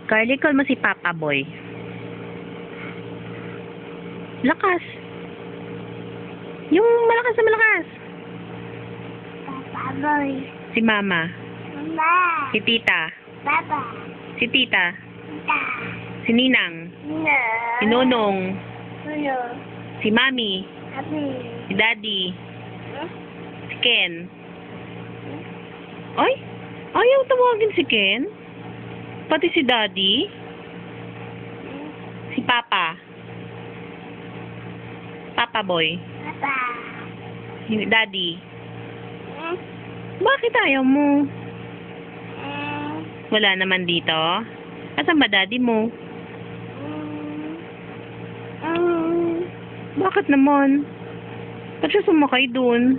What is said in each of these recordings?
Carly, call mo si Papa Boy. Lakas. Yung malakas na malakas. Papa boy. Si Mama. Mama. Si Tita. Papa. Si Tita. Tita. Si Ninang. Nina. Si Nonong. Nuno. Si Mami. Happy. Si Daddy. Hmm? Si Ken. Ay, ayaw tawagin si Ken. Pati si Daddy. Si Papa. Papa Boy. Papa. Daddy. Hmm? Bakit ayaw mo? Hmm? Wala naman dito. Asan ba Daddy mo? Hmm? Hmm? Bakit naman? Ba't siya sumakay dun?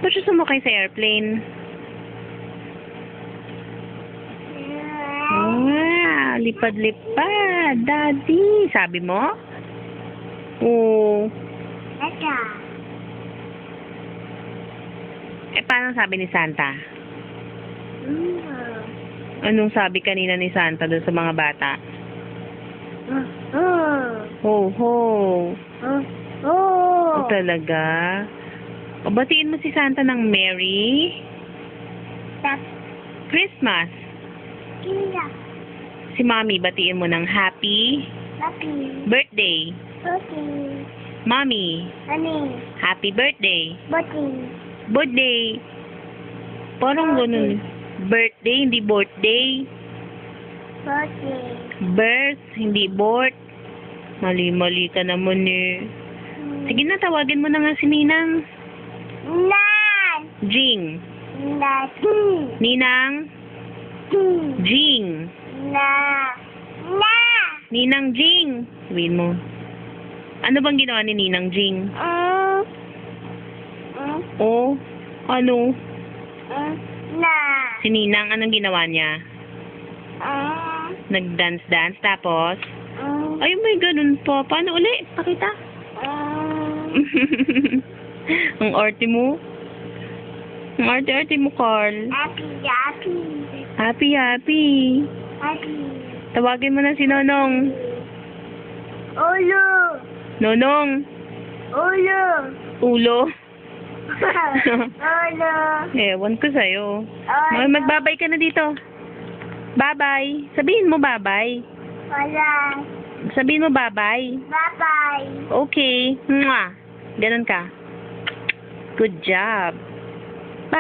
Ba't siya sumakay sa airplane? Ah, lipad-lipad. Daddy, sabi mo? Oo. Tata. Eh, paano sabi ni Santa? Hmm? Anong sabi kanina ni Santa doon sa mga bata? Ho, ho. O, talaga? O, batiin mo si Santa ng Merry Christmas. Kinda. Si Mommy, batiin mo ng Happy Happy. Birthday. Okay. Mommy, Honey. Happy Birthday. Boti. Birthday. Parang ganun. Birthday, hindi birthday. Boti. Birth, hindi bort. Mali-mali ka naman eh. Sige na, tawagin mo na nga si Ninang. Nan. Jing. Nati. Ninang Jing. Na. Na. Ninang Jing. Sabihin mo. Ano bang ginawa ni Ninang Jing? Oh, ano? Na. Si Ninang, anong ginawa niya? Nag-dance-dance, tapos? Ay, may ganun po. Paano uli? Pakita. Ang arte mo. Ang arte-arte mo, Carl. Happy. Happy. Happy, happy. Happy. Tawagin mo na si Nonong. Ulo. Nonong. Ulo. Ulo. Ulo. Ewan ko sa'yo. Ulo. Magbabay ka na dito. Bye-bye. Sabihin mo bye-bye. Wala. Sabihin mo bye-bye. Bye-bye. Okay. Mwah. Ganun ka. Good job. Bye.